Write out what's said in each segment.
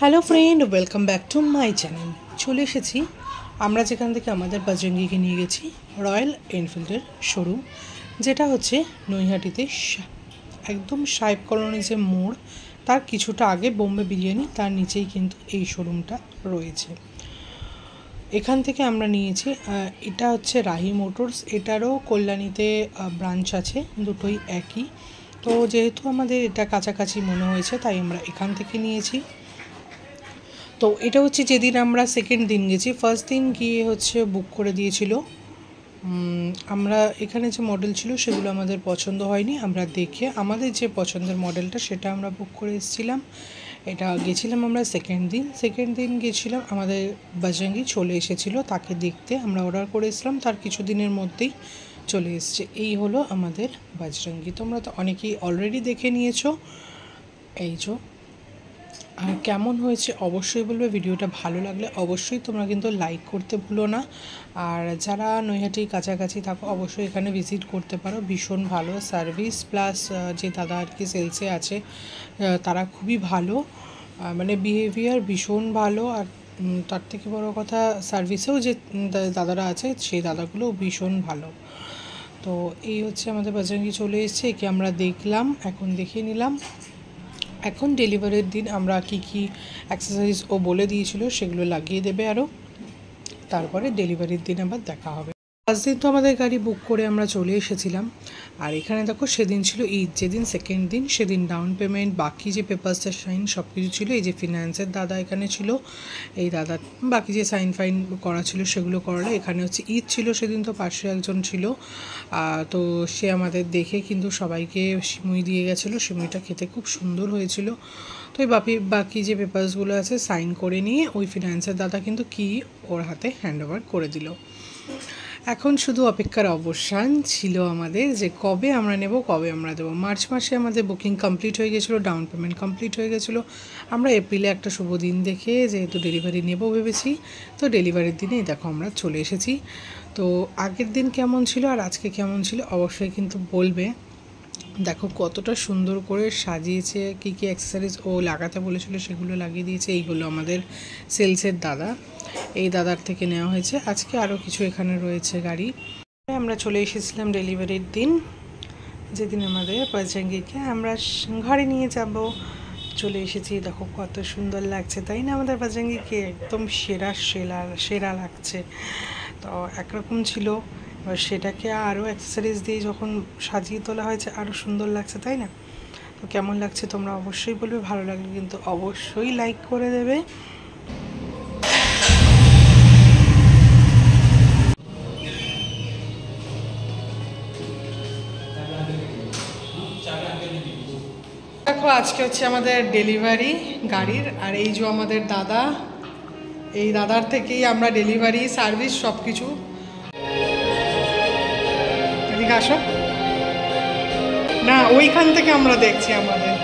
Hello friend, welcome back to my channel. চলে এসেছি আমরা যেখান থেকে আমাদের বজরঙ্গীকে নিয়ে গেছি রয়্যাল এনফিল্ডের শোরুম, যেটা হচ্ছে নৈহাটিতে একদম সাহেব কলোনি যে মোড় তার কিছুটা আগে বোম্বে বিরিয়ানি, তার নিচেই কিন্তু এই শোরুমটা রয়েছে। এখান থেকে আমরা নিয়েছি, এটা হচ্ছে রাহি মোটরস, এটারও কল্যাণীতে ব্রাঞ্চ আছে, দুটোই একই। তো যেহেতু আমাদের এটা কাছাকাছি মনে হয়েছে তাই আমরা এখান থেকে নিয়েছি। তো এটা হচ্ছে যেদিন আমরা সেকেন্ড দিন গেছি, ফার্স্ট দিন গিয়ে হচ্ছে বুক করে দিয়েছিল। আমরা এখানে যে মডেল ছিল সেগুলো আমাদের পছন্দ হয়নি, আমরা দেখে আমাদের যে পছন্দের মডেলটা সেটা আমরা বুক করে এসেছিলাম। এটা গেছিলাম আমরা সেকেন্ড দিন গেছিলাম, আমাদের বজরঙ্গী চলে এসেছিলো, তাকে দেখতে আমরা অর্ডার করে এসেছিলাম, তার কিছু দিনের মধ্যেই চলে এসছে। এই হলো আমাদের বজরঙ্গী। তোমরা তো অনেকেই অলরেডি দেখে নিয়েছো। এই যে আর কেমন হয়েছে অবশ্যই বলবে। ভিডিওটা ভালো লাগলে অবশ্যই তোমরা কিন্তু লাইক করতে ভুলো না। আর যারা নৈহাটির কাছাকাছি থাকো অবশ্যই এখানে ভিজিট করতে পারো, ভীষণ ভালো সার্ভিস, প্লাস যে দাদা আর কি সেলসে আছে তারা খুবই ভালো, মানে বিহেভিয়ার ভীষণ ভালো। আর তার থেকে বড় কথা সার্ভিসেও যে দাদারা আছে সেই দাদাগুলোও ভীষণ ভালো। তো এই হচ্ছে আমাদের বজরঙ্গী চলে এসেছে, একে আমরা দেখলাম, এখন দেখে নিলাম। এখন ডেলিভারির দিন আমরা কি অ্যাক্সেসরিজ ও বলে দিয়েছিল সেগুলো লাগিয়ে দেবে আরও, তারপরে ডেলিভারির দিন আবার দেখা হবে। ফার্স্ট দিন তো আমাদের গাড়ি বুক করে আমরা চলে এসেছিলাম। আর এখানে দেখো সেদিন ছিল ঈদ, যেদিন সেকেন্ড দিন সেদিন ডাউন পেমেন্ট, বাকি যে পেপারসের সাইন সব কিছু ছিল। এই যে ফিনান্সের দাদা এখানে ছিল, এই দাদা বাকি যে সাইন ফাইন করা ছিল সেগুলো করালো। এখানে হচ্ছে ঈদ ছিল সেদিন, তো পাশে একজন ছিল, তো সে আমাদের দেখে কিন্তু সবাইকে সিমুই দিয়ে গেছিলো, সিমুইটা খেতে খুব সুন্দর হয়েছিল। তো এই বাকি যে পেপারসগুলো আছে সাইন করে নিয়ে ওই ফিনান্সের দাদা কিন্তু কি ওর হাতে হ্যান্ড ওভার করে দিল। এখন শুধু অপেক্ষার অবসান ছিল আমাদের, যে কবে আমরা নেব, কবে আমরা দেবো। মার্চ মাসে আমাদের বুকিং কমপ্লিট হয়ে গেছিলো, ডাউন পেমেন্ট কমপ্লিট হয়ে গেছিলো। আমরা এপ্রিলে একটা শুভ দিন দেখে যেহেতু ডেলিভারি নেব ভেবেছি, তো ডেলিভারির দিনেই দেখো আমরা চলে এসেছি। তো আগের দিন কেমন ছিল আর আজকে কেমন ছিল অবশ্যই কিন্তু বলবে। দেখো কতটা সুন্দর করে সাজিয়েছে, কী অ্যাক্সেসরিজ ও লাগাতে বলেছিল সেগুলো লাগিয়ে দিয়েছে। এইগুলো আমাদের সেলসের দাদা, এই দাদার থেকে নেওয়া হয়েছে। আজকে আরও কিছু এখানে রয়েছে গাড়ি। আমরা চলে এসেছিলাম ডেলিভারির দিন, যেদিন আমাদের বজরঙ্গীকে আমরা ঘরে নিয়ে যাব। চলে এসেছি, দেখো কত সুন্দর লাগছে তাই না, আমাদের বজরঙ্গীকে একদম সেরা লাগছে। তো একরকম ছিল, এবার সেটাকে আরও অ্যাক্সেসরিজ দিয়ে যখন সাজিয়ে তোলা হয়েছে আরও সুন্দর লাগছে তাই না। তো কেমন লাগছে তোমরা অবশ্যই বলবে, ভালো লাগলে কিন্তু অবশ্যই লাইক করে দেবে। দেখো আজকে হচ্ছে আমাদের ডেলিভারি গাড়ির, আর এই যে আমাদের দাদা, এই দাদার থেকেই আমরা ডেলিভারি সার্ভিস সব কিছু। এদিকে আসো না, ওইখান থেকে আমরা দেখছি আমাদের।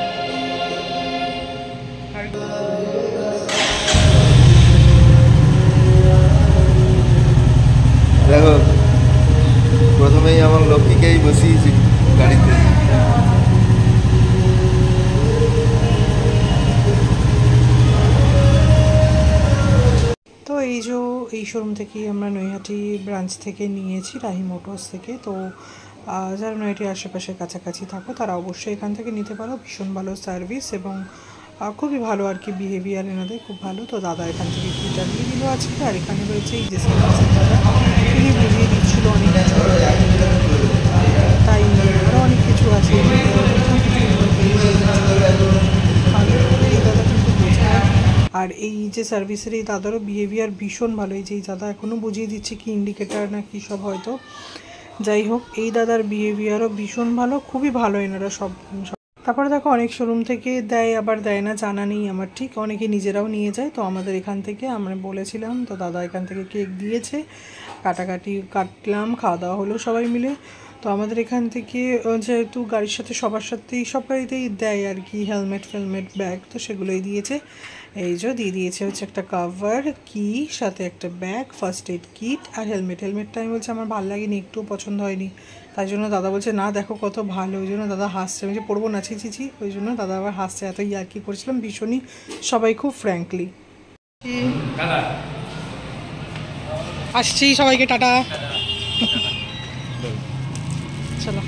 দেখো প্রথমেই আমার লক্ষ্মীকেই বসিয়েছি গাড়িতে। তো এই শোরুম থেকেই আমরা নৈহাটি ব্রাঞ্চ থেকে নিয়েছি, রাহি মোটরস থেকে। তো যারা নৈহাটির আশেপাশে কাছাকাছি থাকো তারা অবশ্যই এখান থেকে নিতে পারো, ভীষণ ভালো সার্ভিস এবং খুবই ভালো আর কি বিহেভিয়ার এনাদের খুব ভালো। তো দাদা এখান থেকে কিটা দিয়ে দিল আজকে। আর এখানে রয়েছে এই যে দাদা, তিনি বুঝিয়ে দিচ্ছিল অনেক কিছু, তাই আরও অনেক কিছু আছে। আর এই যে সার্ভিসের এই দাদারও বিহেভিয়ার ভীষণ ভালো। এই যে এই দাদা এখনও বুঝিয়ে দিচ্ছে কি ইন্ডিকেটার না কী সব, হয়তো যাই হোক এই দাদার বিহেভিয়ারও ভীষণ ভালো, খুবই ভালো এনারা সব। তারপরে দেখো অনেক শোরুম থেকে দেয় আবার দেয় না, জানা নেই আমার ঠিক, অনেকে নিজেরাও নিয়ে যায়। তো আমাদের এখান থেকে আমরা বলেছিলাম, তো দাদা এখান থেকে কেক দিয়েছে, কাটলাম, খাওয়া দাওয়া হলো সবাই মিলে। তো আমাদের এখান থেকে যেহেতু গাড়ির সাথে সবার সাথেই সব গাড়িতেই দেয় আর কি হেলমেট ব্যাগ, তো সেগুলোই দিয়েছে। এই যে দিয়ে দিয়েছে হচ্ছে একটা কভার, কি, সাথে একটা ব্যাগ, ফার্স্ট এড কিট আর হেলমেট। হেলমেটটা আমি বলছি আমার ভালো লাগেনি, একটু পছন্দ হয়নি, তাই জন্য দাদা বলছে না দেখো কত ভালো, ওই জন্য দাদা হাসছে। আমি যে পড়বো না, ছি, ওই জন্য দাদা আবার হাসছে। এত ইয়ার্কি করেছিলাম ভীষণই, সবাই খুব ফ্র্যাঙ্কলি। আসছি, সবাইকে টাটা। চলো।